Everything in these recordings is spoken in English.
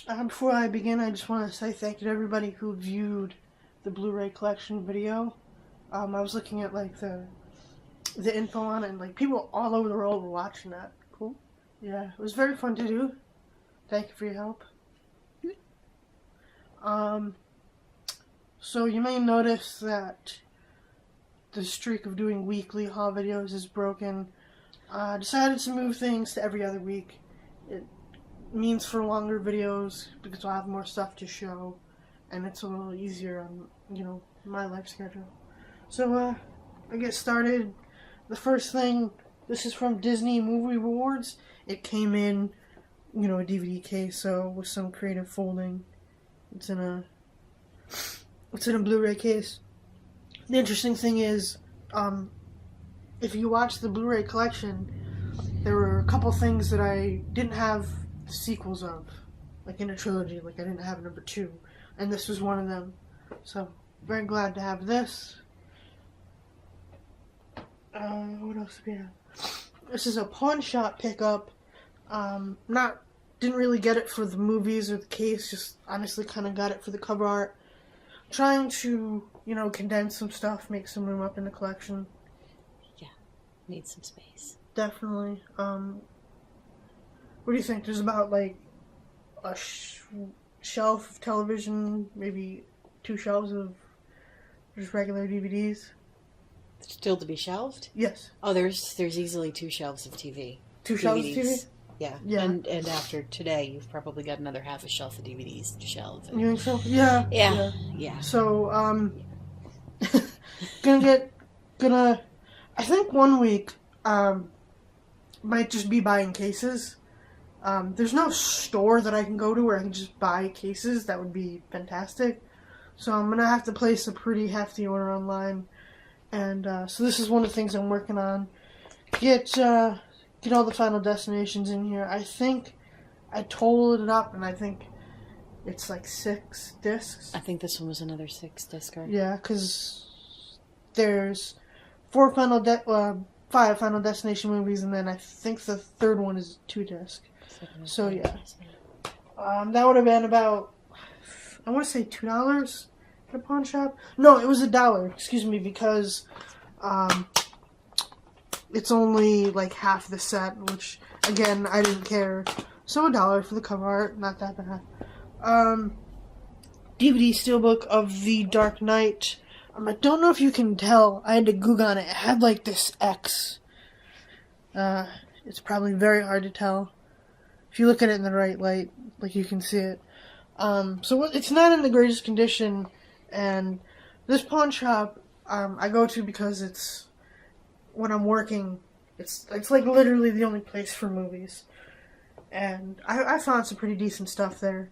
Before I begin, I just want to say thank you to everybody who viewed the Blu-ray collection video. I was looking at like the info on it, and like people all over the world were watching that. Cool. Yeah, it was very fun to do. Thank you for your help. So you may notice that the streak of doing weekly haul videos is broken. I decided to move things to every other week. It means for longer videos because I'll have more stuff to show, and it's a little easier on, my life schedule. So, I get started. The first thing, this is from Disney Movie Rewards. It came in, a DVD case, so with some creative folding. It's in a Blu-ray case. The interesting thing is, if you watch the Blu-ray collection, there were a couple things that I didn't have sequels of, like in a trilogy, like I didn't have number 2, and this was one of them. So, very glad to have this. What else do we have? This is a pawn shop pickup. Didn't really get it for the movies or the case, just honestly kind of got it for the cover art. Trying to, condense some stuff, make some room up in the collection. Yeah, need some space. Definitely. What do you think? There's about like a shelf of television, maybe 2 shelves of just regular DVDs. Still to be shelved? Yes. Oh, there's easily 2 shelves of TV. 2 shelves of TV? Yeah. And after today, you've probably got another half a shelf of DVDs to shelve. You think so? Yeah. Yeah. So, I think one week, might just be buying cases. There's no store that I can go to where I can just buy cases. That would be fantastic. So I'm gonna have to place a pretty hefty order online. And, so this is one of the things I'm working on. Get all the Final Destinations in here. I think I totaled it up, and I think it's like 6 discs. I think this one was another 6-discer. Yeah, because there's 5 Final Destination movies, and then I think the third one is 2 discs. So, yeah. That would have been about, I want to say $2 at a pawn shop. No, it was $1, excuse me, because it's only like half the set, which, again, I didn't care. So $1 for the cover art, not that bad. DVD steelbook of The Dark Knight. I don't know if you can tell. I had to Google on it. It had like this X. It's probably very hard to tell. If you look at it in the right light, like you can see it. So it's not in the greatest condition, and this pawn shop I go to because it's, when I'm working, it's like literally the only place for movies. And I found some pretty decent stuff there.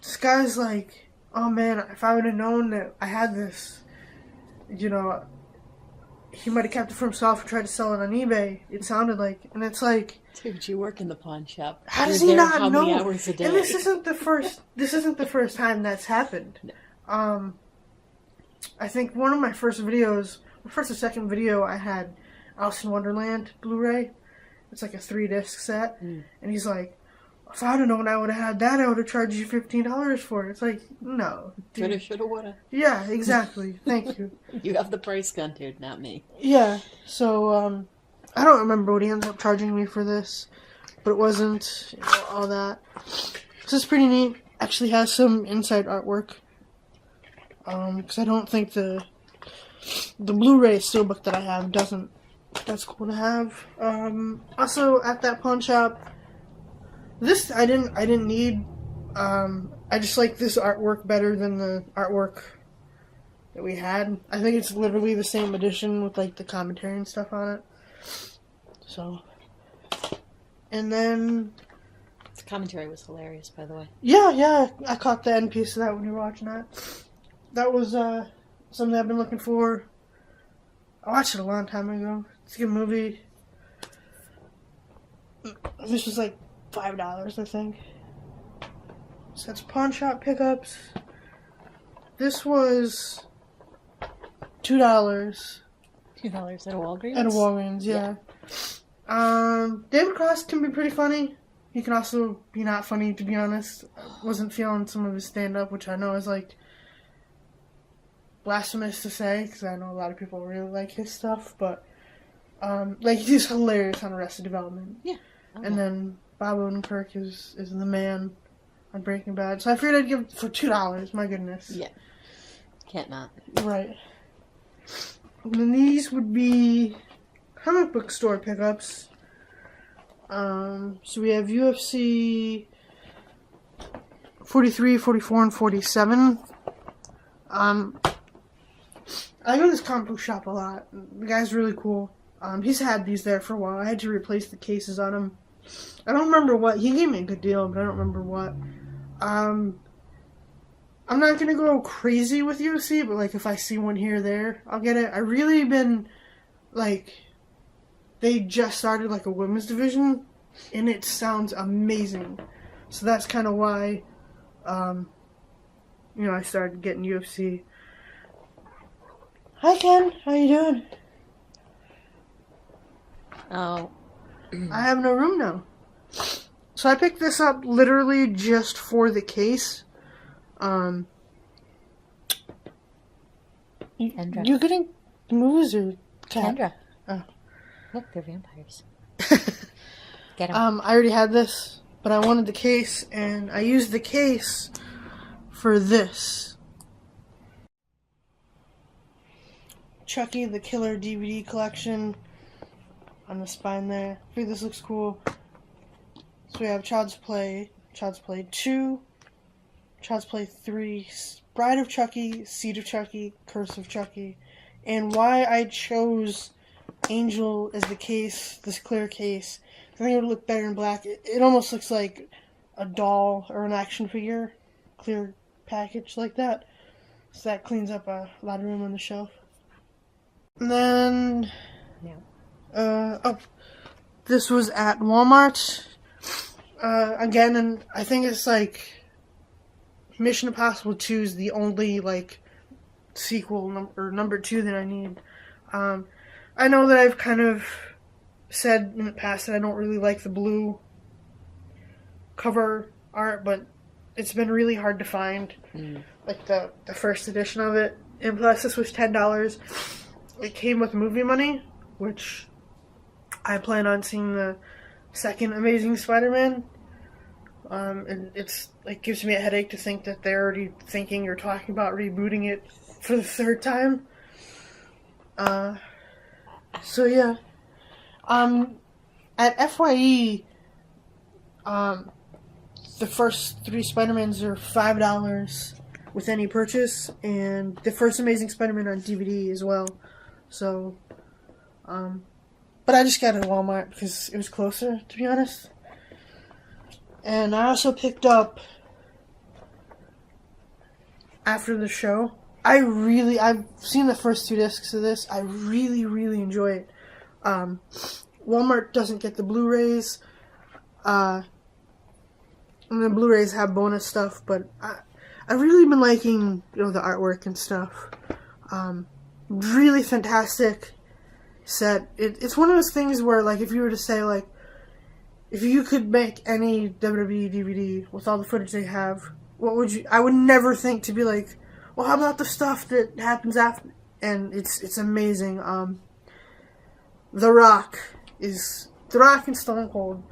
This guy's like, oh man, if I would have known that I had this, he might have kept it for himself and tried to sell it on eBay. It sounded like, and it's like, dude, you work in the pawn shop. How does he not know? How many hours a day? And this isn't the first time that's happened. No. I think one of my first videos, the first or second video, I had Alice in Wonderland Blu-ray. It's like a 3-disc set, and he's like, if I'd have known I would have had that, I would have charged you $15 for it. It's like, no. Coulda, shoulda, woulda. Yeah, exactly. Thank you. You have the price gun, dude, not me. Yeah, so, I don't remember what he ended up charging me for this, but it wasn't, all that. So it's pretty neat. Actually has some inside artwork. Because I don't think the Blu-ray steelbook that I have doesn't. That's cool to have. Also at that pawn shop, this I didn't need. I just like this artwork better than the artwork that we had. I think it's literally the same edition with like the commentary and stuff on it. So, and then the commentary was hilarious, by the way. Yeah, I caught the end piece of that when you were watching that. That was something I've been looking for. I watched it a long time ago. It's a good movie. This was like $5, I think. So that's pawn shop pickups. This was $2. $2 at a Walgreens? At a Walgreens, yeah. David Cross can be pretty funny. He can also be not funny, to be honest. I wasn't feeling some of his stand-up, which I know is, like, blasphemous to say, because I know a lot of people really like his stuff, but, like, he's hilarious on Arrested Development. Yeah. And then Bob Odenkirk is the man on Breaking Bad. So I figured I'd give it for $2, my goodness. Yeah. Can't not. Right. And then these would be comic book store pickups. So we have UFC 43, 44, and 47. I go to this comic book shop a lot. The guy's really cool. He's had these there for a while. I had to replace the cases on him. I don't remember what. He gave me a good deal, but I don't remember what. I'm not going to go crazy with UFC, but, like, if I see one here or there, I'll get it. I really been, like, they just started, like, a women's division, and it sounds amazing. So that's kind of why, I started getting UFC. Hi, Ken. How you doing? Oh. I have no room now. So I picked this up literally just for the case. Kendra. You getting movies or cat? Kendra. Oh. Look, they're vampires. Get them. I already had this, but I wanted the case, and I used the case for this. Chucky the Killer DVD collection on the spine there. I think this looks cool. So we have Child's Play 2, Child's Play 3, Bride of Chucky, Seed of Chucky, Curse of Chucky, and why I chose Angel as the case, this clear case. I think it would look better in black. It almost looks like a doll or an action figure, clear package like that. So that cleans up a lot of room on the shelf. And then, this was at Walmart. Again, and I think it's like Mission Impossible 2 is the only, like, sequel number 2 that I need. I know that I've kind of said in the past that I don't really like the blue cover art, but it's been really hard to find, like, the first edition of it. And plus, this was $10. It came with movie money, which I plan on seeing the second Amazing Spider-Man. And it's, like, gives me a headache to think that they're already thinking or talking about rebooting it for the third time. So yeah. At FYE, the first 3 Spider-Mans are $5 with any purchase, and the first Amazing Spider-Man on DVD as well. So, but I just got it at Walmart because it was closer, to be honest. And I also picked up, after the show, I've seen the first 2 discs of this. I really, really enjoy it. Walmart doesn't get the Blu-rays, and the Blu-rays have bonus stuff, but I've really been liking, the artwork and stuff. Really fantastic set. It's one of those things where, like, if you were to say, like, if you could make any WWE DVD with all the footage they have, what would you... I would never think to be like, well, how about the stuff that happens after? And it's amazing. The Rock and Stone Cold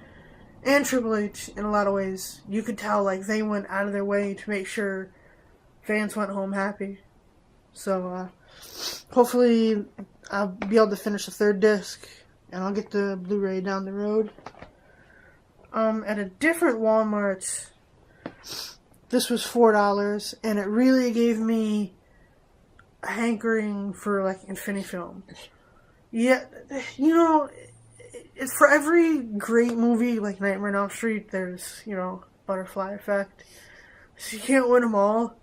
and Triple H, in a lot of ways, you could tell, like, they went out of their way to make sure fans went home happy. So, hopefully I'll be able to finish the 3rd disc, and I'll get the Blu-ray down the road. At a different Walmart, this was $4, and it really gave me a hankering for, like, Infinifilm. Yeah, it's for every great movie, like Nightmare on Elm Street, there's, butterfly effect. So you can't win them all.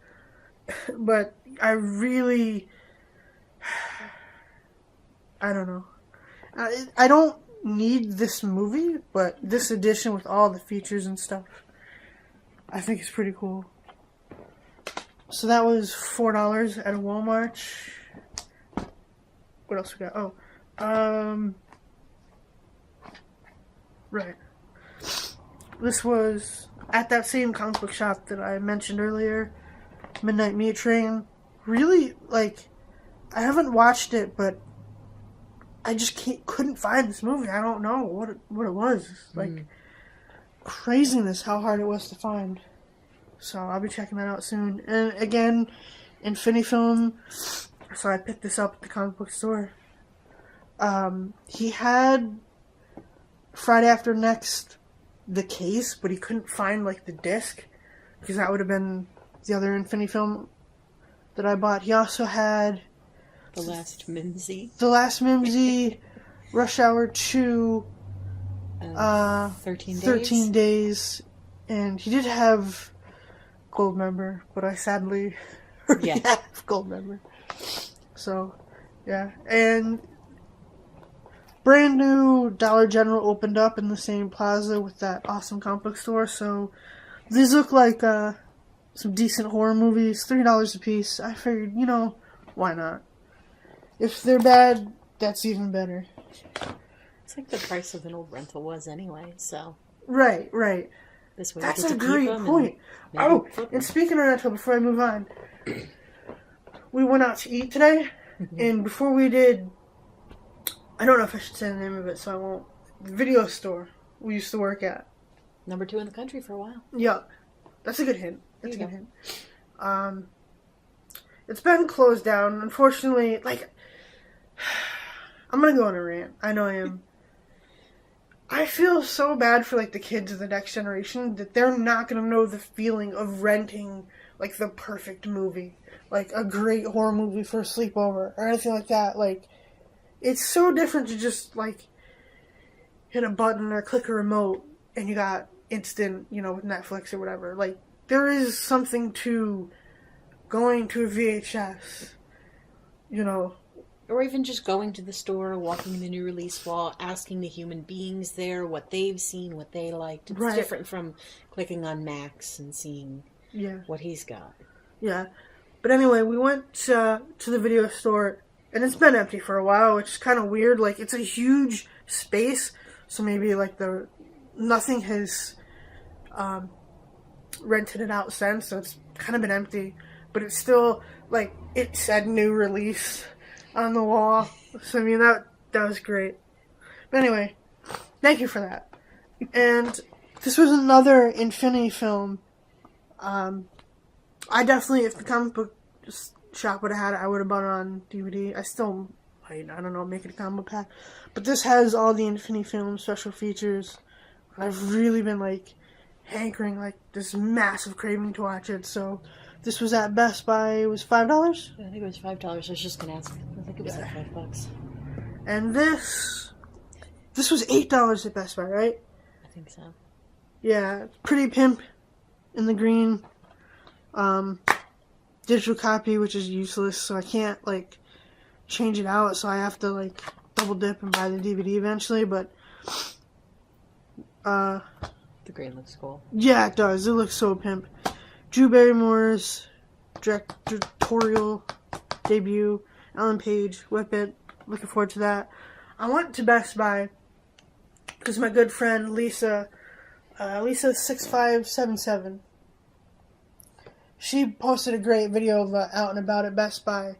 But I really... I don't know. I don't need this movie, but this edition with all the features and stuff, I think it's pretty cool. So that was $4 at a Walmart. What else we got? Right. this was at that same comic book shop that I mentioned earlier, Midnight Meat Train. Really, like, I haven't watched it, but I just couldn't find this movie. I don't know what it was. Like, craziness how hard it was to find. So I'll be checking that out soon. And again, Infinifilm. So I picked this up at the comic book store. He had Friday After Next, the case, but he couldn't find like the disc, because that would have been the other Infinifilm that I bought. He also had The Last Mimsy. The Last Mimsy, Rush Hour 2, 13 Days. 13 Days, and he did have Goldmember, but I sadly already have Goldmember. So, yeah. And brand new Dollar General opened up in the same plaza with that awesome comic book store, so these look like some decent horror movies, $3 a piece. I figured, why not? If they're bad, that's even better. It's like the price of an old rental was anyway, so. Right. This way That's a great point. Oh, and speaking of rental, before I move on, we went out to eat today, and before we did, I don't know if I should say the name of it, so I won't. The video store we used to work at. Number 2 in the country for a while. Yeah, that's a good hint. It's been closed down, unfortunately. Like, I'm gonna go on a rant. I know I am. I feel so bad for, like, the kids of the next generation that they're not gonna know the feeling of renting, like, the perfect movie. Like, a great horror movie for a sleepover or anything like that. Like, it's so different to just, like, hit a button or click a remote and you got instant, with Netflix or whatever. Like, there is something to going to a VHS, Or even just going to the store, walking the new release wall, asking the human beings there what they've seen, what they liked. It's different from clicking on Max and seeing what he's got. Yeah. But anyway, we went to the video store, and it's been empty for a while, which is kind of weird. Like, it's a huge space, so maybe, like, nothing has rented it out since, so it's kind of been empty. But it's still, like, it said new release on the wall. So, I mean, that was great. But anyway, thank you for that. And this was another Infinity film. I definitely, if the comic book shop would have had it, I would have bought it on DVD. I still might, I don't know, make it a combo pack. But this has all the Infinity film special features. I've really been, like, hankering, like, this massive craving to watch it. So this was at Best Buy. It was $5? I think it was $5. I was just going to ask. I think it was like $5. And this was $8 at Best Buy, right? I think so. Yeah, pretty pimp in the green. Digital copy, which is useless, so I can't, like, change it out, so I have to, like, double dip and buy the DVD eventually, but the green looks cool. Yeah, it does. It looks so pimp. Drew Barrymore's directorial debut. Ellen Page, Whip It. Looking forward to that. I went to Best Buy because my good friend Lisa, Lisa6577, she posted a great video of out and about at Best Buy,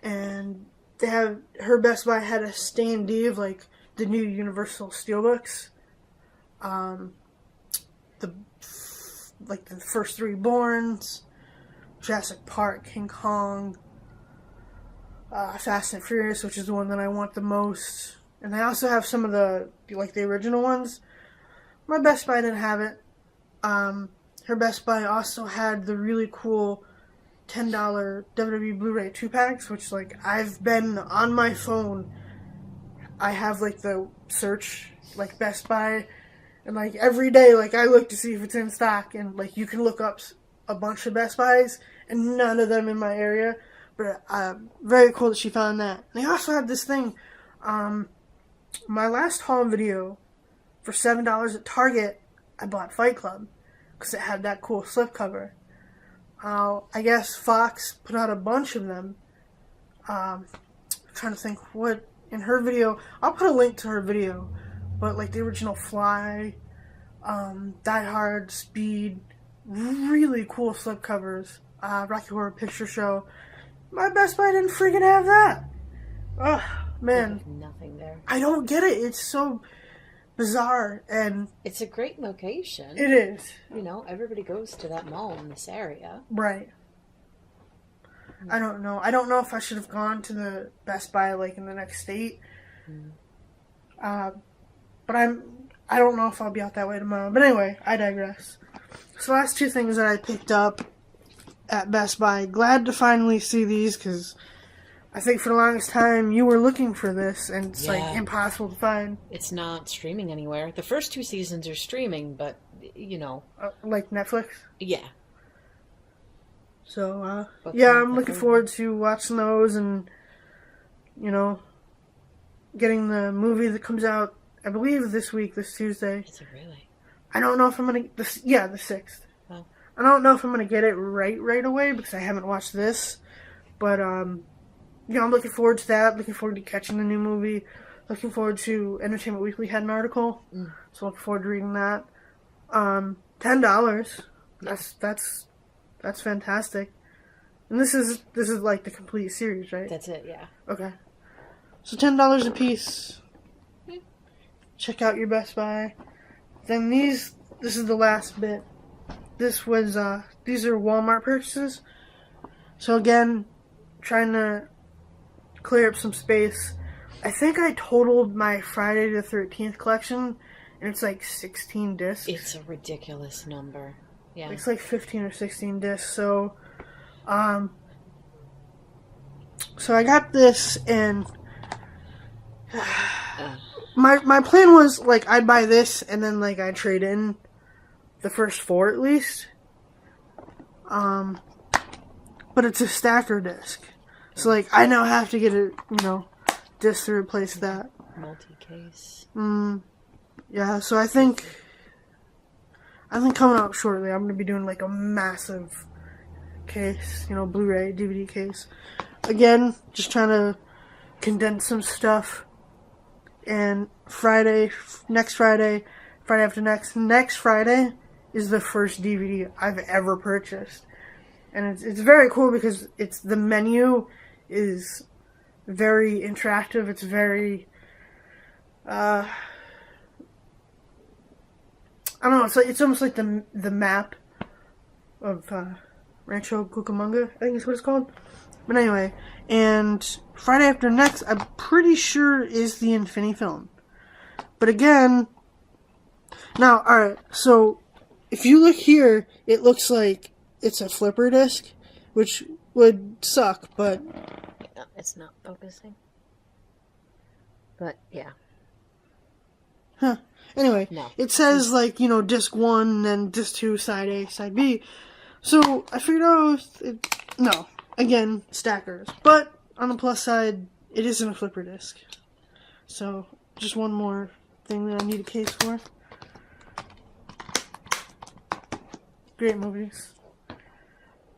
and her Best Buy had a standee of, like, the new Universal Steelbooks. The first 3 Bournes, Jurassic Park, King Kong, Fast and Furious, which is the one that I want the most. And they also have some of the original ones. My Best Buy didn't have it. Her Best Buy also had the really cool $10 WWE Blu-ray 2-packs, which, like, I've been on my phone. I have, like, the search, like, Best Buy, and, like, every day, like, I look to see if it's in stock, and, like, you can look up a bunch of Best Buys, and none of them in my area, but very cool that she found that. They also had this thing, my last haul video, for $7 at Target, I bought Fight Club, because it had that cool slipcover. I guess Fox put out a bunch of them. I'm trying to think what, in her video, I'll put a link to her video, but, like, the original Fly, Die Hard, Speed, really cool slipcovers. Rocky Horror Picture Show. My Best Buy didn't freaking have that. Ugh, man. Nothing there. I don't get it. It's so bizarre, and it's a great location. It is. You know, everybody goes to that mall in this area. Right. I don't know. I don't know if I should have gone to the Best Buy like in the next state. But I don't know if I'll be out that way tomorrow. But anyway, I digress. So last two things that I picked up at Best Buy. Glad to finally see these because I think for the longest time you were looking for this and it's like impossible to find. It's not streaming anywhere. The first 2 seasons are streaming, but you know. Like Netflix? Yeah. So, I'm looking forward to watching those and, you know, getting the movie that comes out, I believe, this Tuesday. Is it really? I don't know if I'm going to... the 6th. Oh. I don't know if I'm going to get it right away because I haven't watched this. But, I'm looking forward to that. Looking forward to catching the new movie. Looking forward to Entertainment Weekly had an article. So looking forward to reading that. $10. That's fantastic. And this is like the complete series, right? That's it, yeah. Okay. So $10 a piece. Check out your Best Buy. Then this is the last bit. These are Walmart purchases. So again, trying to clear up some space. I think I totaled my Friday the 13th collection, and it's like 16 discs. It's a ridiculous number. Yeah. It's like 15 or 16 discs. So I got this, and my plan was like I'd buy this, and then like I'd trade in the first 4 at least. But it's a stacker disc, so like I now have to get a disc to replace that. Multi-case. Yeah. So I think coming out shortly, I'm going to be doing like a massive case, Blu-ray, DVD case. Again, just trying to condense some stuff. And next Friday after next Friday is the first DVD I've ever purchased. And it's very cool because the menu is very interactive. It's very, I don't know. It's almost like the map of Rancho Cucamonga, I think is what it's called. But anyway, and Friday after next, I'm pretty sure is the Infinifilm. But again, now, all right. So if you look here, it looks like it's a flipper disc, which would suck. But it's not focusing. But yeah. Huh. Anyway, no. It says, like, disc 1, and then disc 2, side A, side B. So, I figured out, no. Again, stackers. But, on the plus side, it isn't a flipper disc. So, just one more thing that I need a case for. Great movies.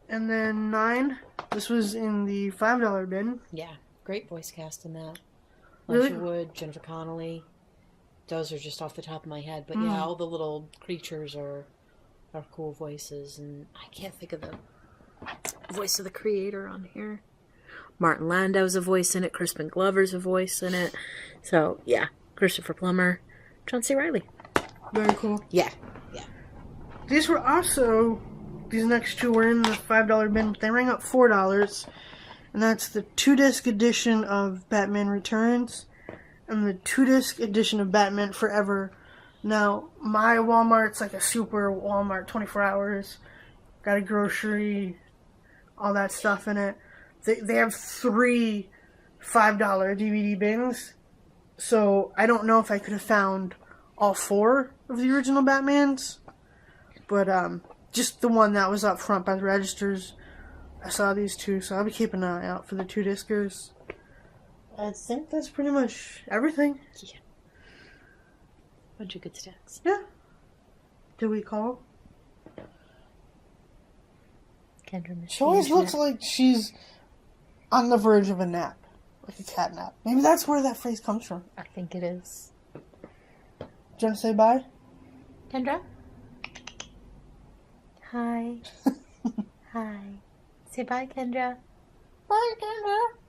And then 9, this was in the $5 bin. Yeah, great voice cast in that. Really? Elijah Wood, Jennifer Connelly. Those are just off the top of my head. But yeah, all the little creatures are cool voices. And I can't think of the voice of the creator on here. Martin Landau's a voice in it. Crispin Glover's a voice in it. So, yeah. Christopher Plummer. John C. Reilly. Very cool. Yeah. These next two were in the $5 bin, but they rang up $4. And that's the 2-disc edition of Batman Returns and the 2-disc edition of Batman Forever. Now, my Walmart's like a super Walmart, 24 hours. Got a grocery, all that stuff in it. They have 3 $5 DVD bins. So, I don't know if I could have found all 4 of the original Batmans. But, just the one that was up front by the registers. I saw these 2, so I'll be keeping an eye out for the 2-discers. I think that's pretty much everything. Yeah. Bunch of good stacks. Yeah. Did we call? Kendra She always looks like she's on the verge of a nap. Like a cat nap. Maybe that's where that phrase comes from. I think it is. Do you want to say bye? Kendra? Hi. Hi. Say bye, Kendra. Bye, Kendra.